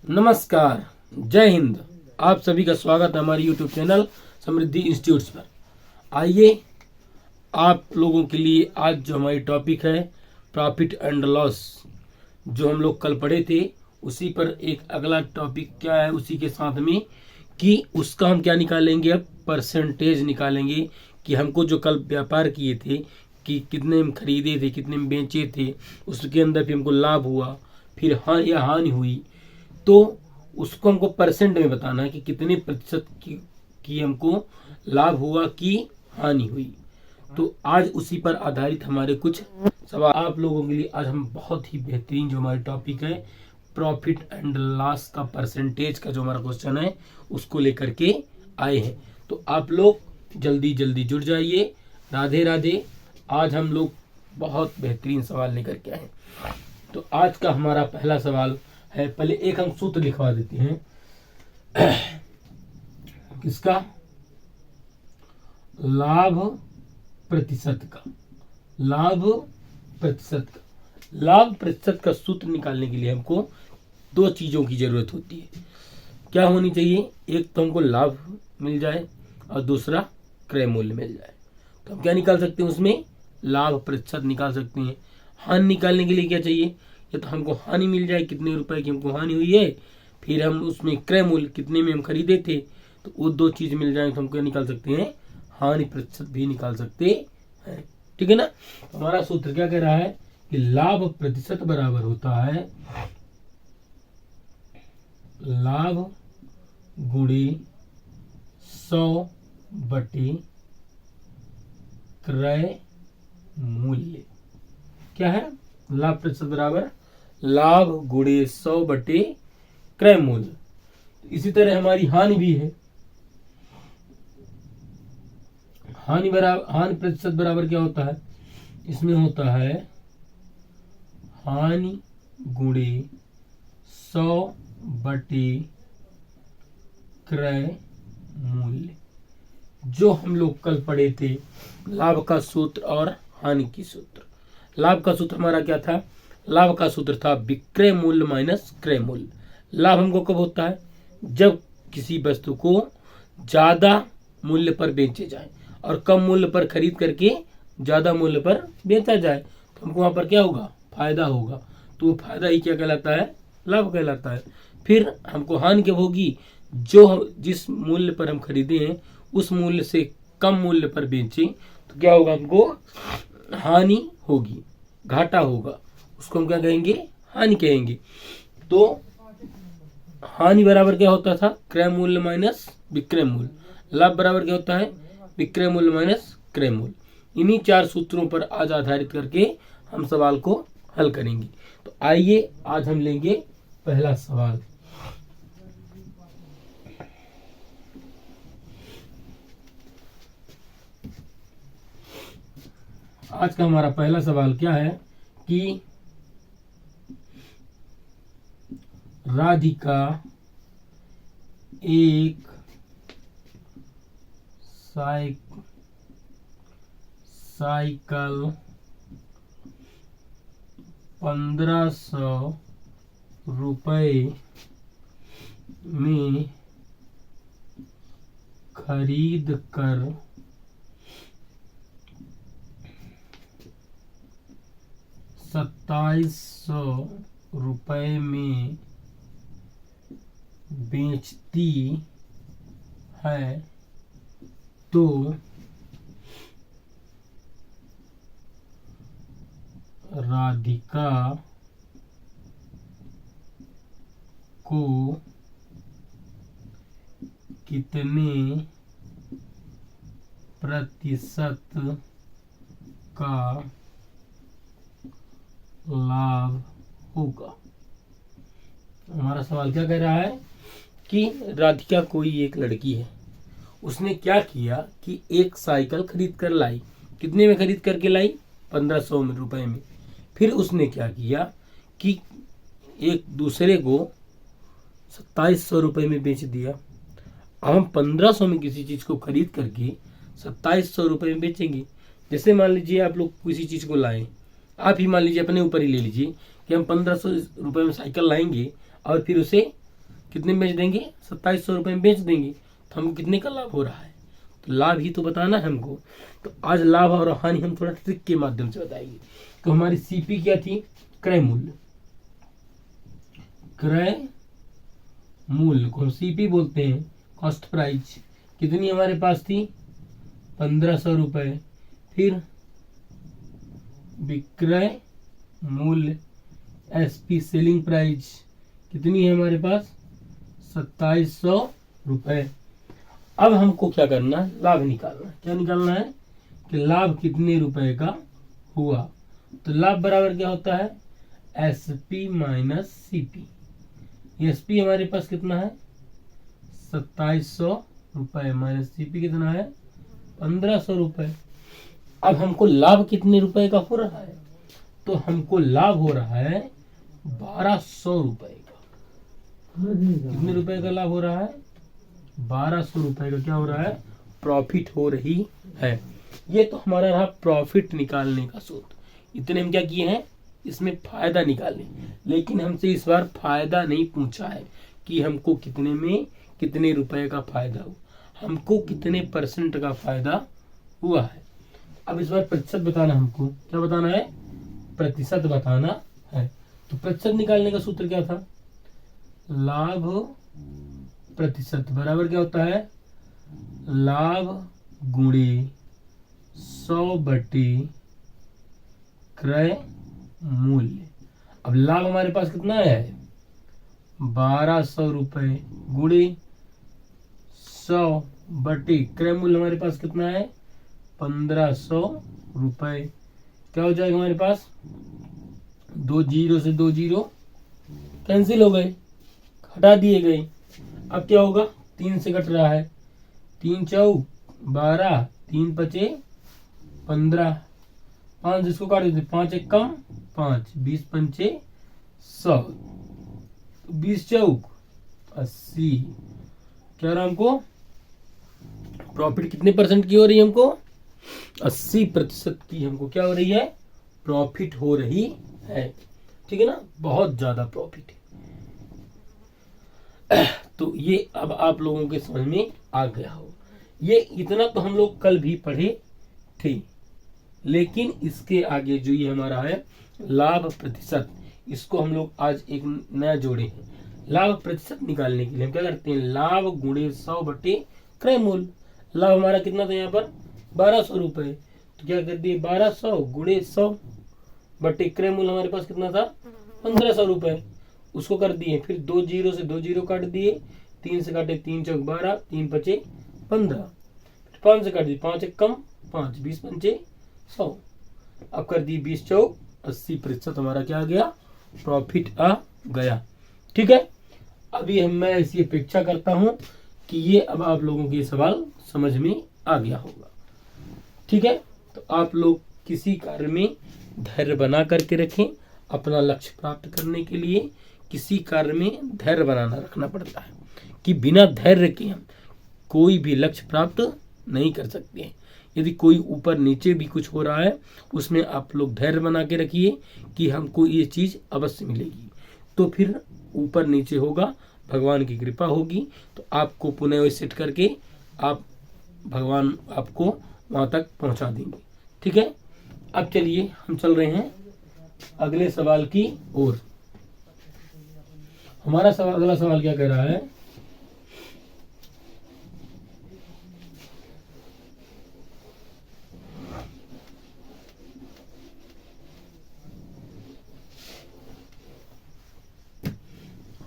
नमस्कार, जय हिंद। आप सभी का स्वागत है हमारे YouTube चैनल समृद्धि इंस्टीट्यूट्स पर। आइए आप लोगों के लिए आज जो हमारी टॉपिक है प्रॉफिट एंड लॉस, जो हम लोग कल पढ़े थे उसी पर एक अगला टॉपिक क्या है उसी के साथ में कि उसका हम क्या निकालेंगे, अब परसेंटेज निकालेंगे कि हमको जो कल व्यापार किए थे कि कितने में खरीदे थे, कितने में बेचे थे, उसके अंदर फिर हमको लाभ हुआ, फिर हाँ या हानि हुई, तो उसको हमको परसेंट में बताना है कि कितने प्रतिशत की हमको लाभ हुआ कि हानि हुई। तो आज उसी पर आधारित हमारे कुछ सवाल आप लोगों के लिए आज हम बहुत ही बेहतरीन जो हमारी टॉपिक है प्रॉफिट एंड लॉस का परसेंटेज का जो हमारा क्वेश्चन है उसको लेकर के आए हैं। तो आप लोग जल्दी जल्दी जुड़ जाइए। राधे राधे। आज हम लोग बहुत बेहतरीन सवाल लेकर के आए हैं। तो आज का हमारा पहला सवाल है, पहले एक हम सूत्र लिखवा देते हैं किसका, लाभ प्रतिशत का। लाभ प्रतिशत का सूत्र निकालने के लिए हमको दो चीजों की जरूरत होती है। क्या होनी चाहिए, एक तो हमको लाभ मिल जाए और दूसरा क्रय मूल्य मिल जाए। तो हम क्या निकाल सकते हैं, उसमें लाभ प्रतिशत निकाल सकते हैं। हानि निकालने के लिए क्या चाहिए, या तो हमको हानि मिल जाए, कितने रुपए की हमको हानि हुई है, फिर हम उसमें क्रय मूल्य कितने में हम खरीदे थे, तो वो दो चीज मिल जाए तो हम क्या निकाल सकते हैं, हानि प्रतिशत भी निकाल सकते हैं। ठीक है ना। तो हमारा सूत्र क्या कह रहा है कि लाभ प्रतिशत बराबर होता है लाभ गुणे 100 बटे क्रय मूल्य। क्या है, लाभ प्रतिशत बराबर लाभ गुणे 100 बटे क्रय मूल्य। इसी तरह हमारी हानि भी है। हानि प्रतिशत बराबर क्या होता है, इसमें होता है हानि गुणे 100 बटे क्रय मूल्य, जो हम लोग कल पढ़े थे लाभ का सूत्र और हानि की सूत्र। लाभ का सूत्र हमारा क्या था, लाभ का सूत्र था विक्रय मूल्य माइनस क्रय मूल्य। लाभ हमको कब होता है, जब किसी वस्तु को ज्यादा मूल्य पर बेचे जाए और कम मूल्य पर खरीद करके ज्यादा मूल्य पर बेचा जाए, तो हमको वहां पर क्या होगा, फायदा होगा। तो वो फायदा ही क्या कहलाता है, लाभ कहलाता है। फिर हमको हानि कब होगी, जो जिस मूल्य पर हम खरीदे हैं उस मूल्य से कम मूल्य पर बेचे तो क्या होगा, हमको हानि होगी, घाटा होगा, उसको हम क्या कहेंगे, हानि कहेंगे। तो हानि बराबर क्या होता था, क्रय मूल्य माइनस विक्रय मूल्य। लाभ बराबर क्या होता है, विक्रय मूल्य माइनस क्रय मूल्य। इन्हीं चार सूत्रों पर आज आधारित करके हम सवाल को हल करेंगे। तो आइए आज हम लेंगे पहला सवाल। आज का हमारा पहला सवाल क्या है कि राधिका एक साइकिल 1500 रुपए में खरीद कर 2700 रुपए में बेचती है, तो राधिका को कितने प्रतिशत का लाभ होगा। हमारा सवाल क्या कह रहा है कि राधिका कोई एक लड़की है, उसने क्या किया कि एक साइकिल खरीद कर लाई। कितने में खरीद करके लाई, 1500 रुपए में। फिर उसने क्या किया कि एक दूसरे को 2700 रुपए में बेच दिया। अब हम 1500 में किसी चीज को खरीद करके 2700 रुपए में बेचेंगे। जैसे मान लीजिए आप लोग किसी चीज को लाए, आप ही मान लीजिए अपने ऊपर ही ले लीजिए कि हम 1500 रुपए में साइकिल लाएंगे और फिर उसे कितने में बेच देंगे, 2700 रुपये में बेच देंगे, तो हमको कितने का लाभ हो रहा है, तो लाभ ही तो बताना है हमको। तो आज लाभ और हानि हम थोड़ा ट्रिक के माध्यम से बताएंगे। तो हमारी सीपी क्या थी, क्रय मूल्य, क्रय मूल्य को हम सीपी बोलते हैं, कॉस्ट प्राइस कितनी हमारे पास थी, 1500 रुपये। फिर विक्रय मूल्य एसपी सेलिंग प्राइस कितनी है हमारे पास, 2700 रुपये। अब हमको क्या करना है, लाभ निकालना है। क्या निकालना है कि लाभ कितने रुपए का हुआ। तो लाभ बराबर क्या होता है, एसपी माइनस सीपी। एसपी हमारे पास कितना है, 2700 रुपये, माइनस सीपी कितना है, 1500 रुपये। अब हमको लाभ कितने रुपए का हो रहा है, तो हमको लाभ हो रहा है 1200 रुपये का। कितने रुपए का लाभ हो रहा है, 1200 रुपए का क्या हो रहा है, प्रॉफिट हो रही है। ये तो हमारा रहा प्रॉफिट निकालने का सूत्र। इतने हम क्या किए हैं, इसमें फायदा निकालने, लेकिन हमसे इस बार फायदा नहीं पूछा है कि हमको कितने में कितने रुपए का फायदा हुआ, हमको कितने परसेंट का फायदा हुआ है। अब इस बार प्रतिशत बताना, हमको क्या बताना है, प्रतिशत बताना है। तो प्रतिशत निकालने का सूत्र क्या था, लाभ प्रतिशत बराबर क्या होता है, लाभ गुणे 100 बटे क्रय मूल्य। अब लाभ हमारे पास कितना है, 1200 रुपये गुणे 100 बटे क्रय मूल्य हमारे पास कितना है, 1500 रुपये। क्या हो जाएगा हमारे पास, 2 जीरो से 2 जीरो कैंसिल हो गए, हटा दिए गए। अब क्या होगा, 3 से कट रहा है, 3 चौक 12, 3 पचे 15, 5 इसको काट देते, 5 एक कम 5, 20 पंचे 100, 20 चौक 80। क्या रहा हमको, प्रॉफिट कितने परसेंट की हो रही है हमको, 80% की हमको क्या हो रही है, प्रॉफिट हो रही है। ठीक है ना, बहुत ज्यादा प्रॉफिट है। तो ये अब आप लोगों के समझ में आ गया हो। ये इतना तो हम लोग कल भी पढ़े थे, लेकिन इसके आगे जो ये हमारा है लाभ प्रतिशत, इसको हम लोग आज एक नया जोड़े हैं। लाभ प्रतिशत निकालने के लिए हम क्या करते हैं, लाभ गुणे 100 बटे क्रय मूल्य। लाभ हमारा कितना था यहाँ पर, 1200 रुपये, तो क्या कर दिए, 1200 गुणे 100 बटे क्रय मूल्य हमारे पास कितना था, 1500 रुपये, उसको कर दिए। फिर 2 जीरो से 2 जीरो काट दिए, 3 से काटे 3 चौक 12, 3 पचे 15, 5 से काट दिए, 5 एक कम 5, 20 पंचे 100। अब कर दिए 20 चौक 80% हमारा क्या आ गया, प्रॉफिट आ गया। ठीक है, अभी मैं ऐसी अपेक्षा करता हूं कि ये अब आप लोगों के सवाल समझ में आ गया होगा। ठीक है, तो आप लोग किसी कार्य में धैर्य बना करके रखें। अपना लक्ष्य प्राप्त करने के लिए किसी कार्य में धैर्य बनाना रखना पड़ता है, कि बिना धैर्य के हम कोई भी लक्ष्य प्राप्त नहीं कर सकते हैं। यदि कोई ऊपर नीचे भी कुछ हो रहा है, उसमें आप लोग धैर्य बना के रखिए कि हमको ये चीज़ अवश्य मिलेगी, तो फिर ऊपर नीचे होगा, भगवान की कृपा होगी, तो आपको पुनः वही सेट करके आप भगवान आपको वहाँ तक पहुँचा देंगे। ठीक है, अब चलिए हम चल रहे हैं अगले सवाल की ओर। हमारा सवाल, अगला सवाल क्या कह रहा है,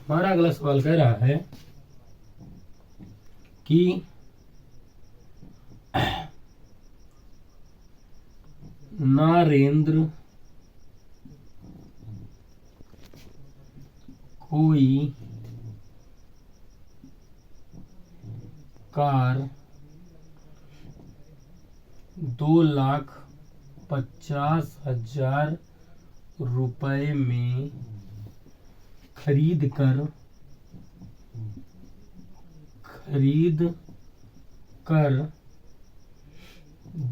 हमारा अगला सवाल कह रहा है कि नरेंद्र कोई कार 2,50,000 रुपए में खरीद कर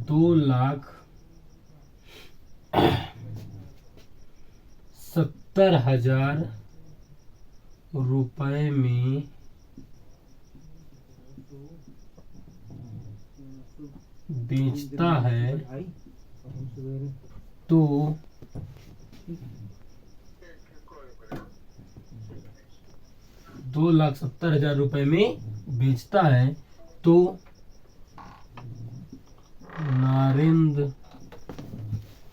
2,70,000 रुपए में बेचता है तो 2,70,000 रुपए में बेचता है तो नरेंद्र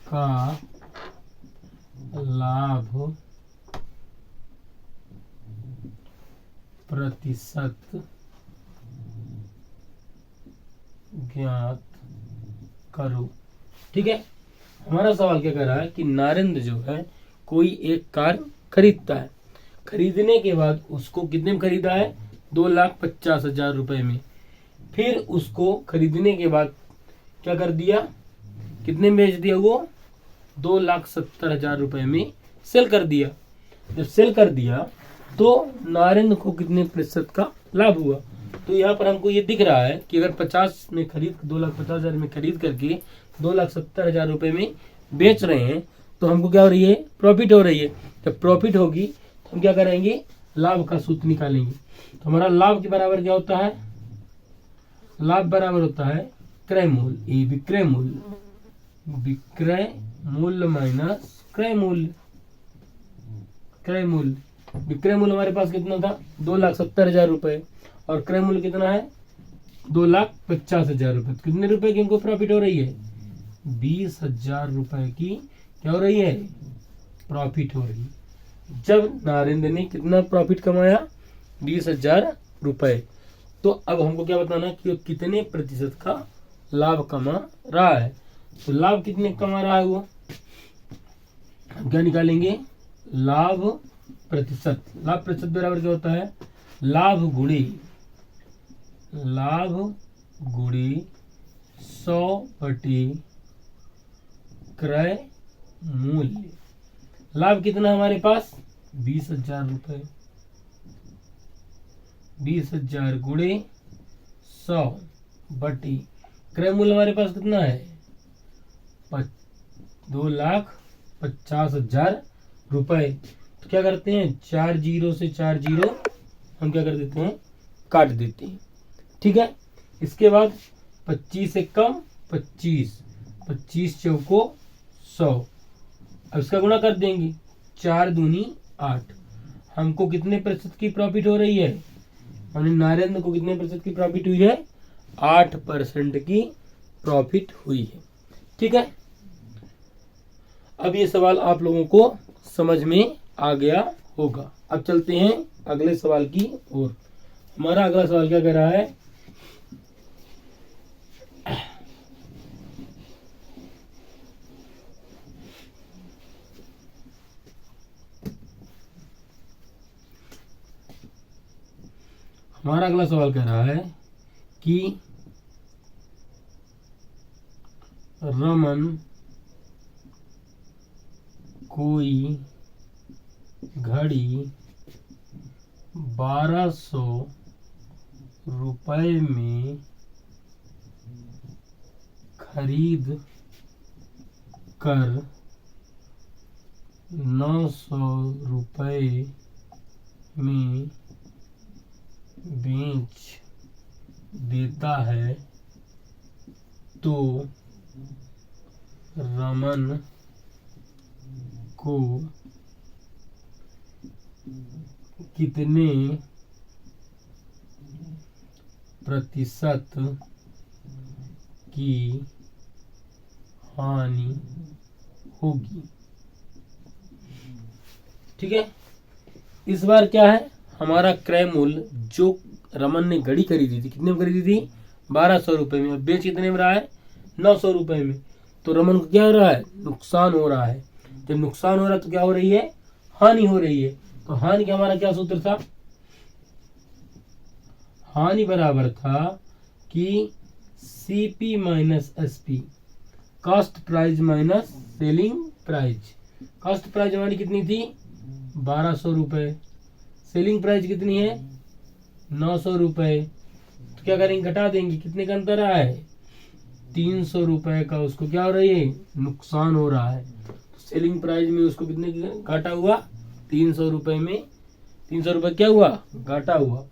का लाभ प्रतिशत ज्ञात करो। ठीक है, हमारा सवाल क्या कर रहा है कि नरेंद्र जो है कोई एक कार खरीदता है, खरीदने के बाद उसको कितने में खरीदा है? 2,50,000 रुपए में। फिर उसको खरीदने के बाद क्या कर दिया, कितने में बेच दिया? वो 2,70,000 रुपए में सेल कर दिया। जब सेल कर दिया तो नरेंद्र को कितने प्रतिशत का लाभ हुआ? तो यहाँ पर हमको ये दिख रहा है कि अगर 50 में खरीद 2,50,000 में खरीद करके 2,70,000 रुपए में बेच रहे हैं तो हमको क्या हो रही है? प्रॉफिट हो रही है। जब प्रॉफिट होगी तो हम क्या करेंगे? लाभ का सूत्र निकालेंगे। तो हमारा लाभ के बराबर क्या होता है? लाभ बराबर होता है क्रय मूल्य, ये विक्रय मूल्य, विक्रय मूल्य माइनस क्रय मूल्य। क्रय मूल्य, विक्रय मूल्य हमारे पास कितना था? 2,70,000 रुपए और क्रय मूल्य कितना है? 2,50,000 रुपए। कितने रुपए की हमको प्रॉफिट हो रही है? 20,000 रुपए की क्या हो रही है? प्रॉफिट हो रही है। जब नरेंद्र ने कितना प्रॉफिट कमाया? 20,000 रुपए। तो अब हमको क्या बताना कि वो कितने प्रतिशत का लाभ कमा रहा है। तो लाभ कितने कमा रहा है वो? हम क्या निकालेंगे? लाभ प्रतिशत। लाभ प्रतिशत बराबर क्या होता है? लाभ गुणे 100 क्रय मूल्य। लाभ कितना हमारे पास? 20,000 रुपए। 20,000 गुणे 100 बटी क्रय मूल्य हमारे पास कितना है? 2,50,000 रुपए। तो क्या करते हैं? 4 जीरो से 4 जीरो हम क्या कर देते हैं? काट देते हैं। ठीक है, इसके बाद 25 से कम 25, 25 चौको 100। अब इसका गुणा कर देंगे, 4 दूनी 8। हमको कितने प्रतिशत की प्रॉफिट हो रही है? हमने नरेंद्र को कितने प्रतिशत की प्रॉफिट हुई है? 8% की प्रॉफिट हुई है। ठीक है, अब ये सवाल आप लोगों को समझ में आ गया होगा। अब चलते हैं अगले सवाल की ओर। हमारा अगला सवाल क्या कह रहा है? हमारा अगला सवाल कह रहा है कि रमन कोई घड़ी 1,200 रुपए में खरीद कर 900 रुपए में बेच देता है तो रमन को कितने प्रतिशत की हानि होगी? ठीक है, इस बार क्या है? हमारा क्रय मूल्य जो रमन ने घड़ी खरीदी थी, कितने में खरीदी थी? 1,200 रुपए में। बेच कितने में रहा है? 900 रुपए में। तो रमन को क्या हो रहा है? नुकसान हो रहा है। जब नुकसान हो रहा है तो क्या हो रही है? हानि हो रही है। तो हानि का हमारा क्या सूत्र था? हानि बराबर था कि CP minus SP, cost price minus selling price. Cost price हमारी कितनी थी? 1,200 रुपए। सेलिंग प्राइस कितनी है? 900 रुपए। तो क्या करेंगे? घटा देंगे। कितने का अंतर आया है? 300 रुपए का उसको क्या हो रही है? नुकसान हो रहा है। तो सेलिंग प्राइस में उसको कितने घाटा हुआ? 300 रुपए में 300 रुपये क्या हुआ, घाटा हुआ।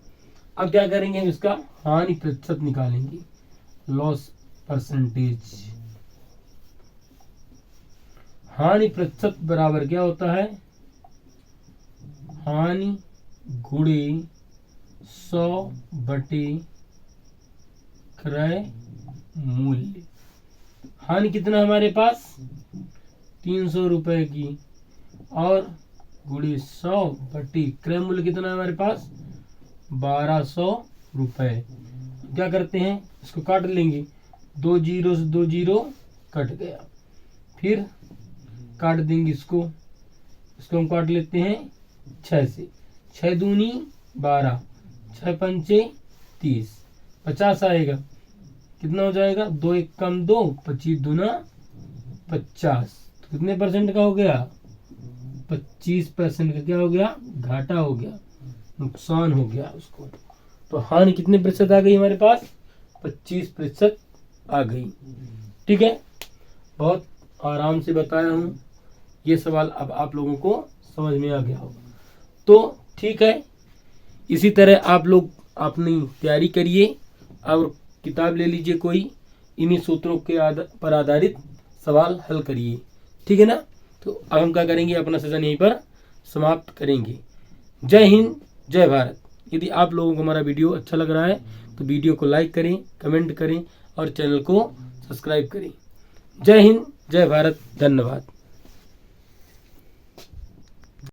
अब क्या करेंगे, हम इसका हानि प्रतिशत निकालेंगे, लॉस परसेंटेज। हानि प्रतिशत बराबर क्या होता है, हानि गुणे 100 बटे क्रय मूल्य। हानि कितना हमारे पास, 300 रुपए की, और गुणे 100 बटे क्रय मूल्य कितना है हमारे पास, 1200 रुपए। क्या करते हैं, इसको काट लेंगे, 2 जीरो से 2 जीरो कट गया, फिर काट देंगे इसको हम काट लेते हैं 6 से, 6 दूनी 12, 6 पंचे 30, 50 आएगा, कितना हो जाएगा, 2 एक कम 2, 25 दूना 50, तो कितने परसेंट का हो गया, 25% का क्या हो गया, घाटा हो गया, नुकसान हो गया उसको। तो हानि कितने प्रतिशत आ गई हमारे पास, 25% आ गई। ठीक है, बहुत आराम से बताया हूँ, ये सवाल अब आप लोगों को समझ में आ गया होगा। तो ठीक है, इसी तरह आप लोग अपनी तैयारी करिए और किताब ले लीजिए कोई, इन्हीं सूत्रों के पर आधारित सवाल हल करिए। ठीक है ना। तो अब हम क्या करेंगे, अपना सेशन यहीं पर समाप्त करेंगे। जय हिंद, जय भारत। यदि आप लोगों को हमारा वीडियो अच्छा लग रहा है तो वीडियो को लाइक करें, कमेंट करें और चैनल को सब्सक्राइब करें। जय हिंद, जय भारत, धन्यवाद।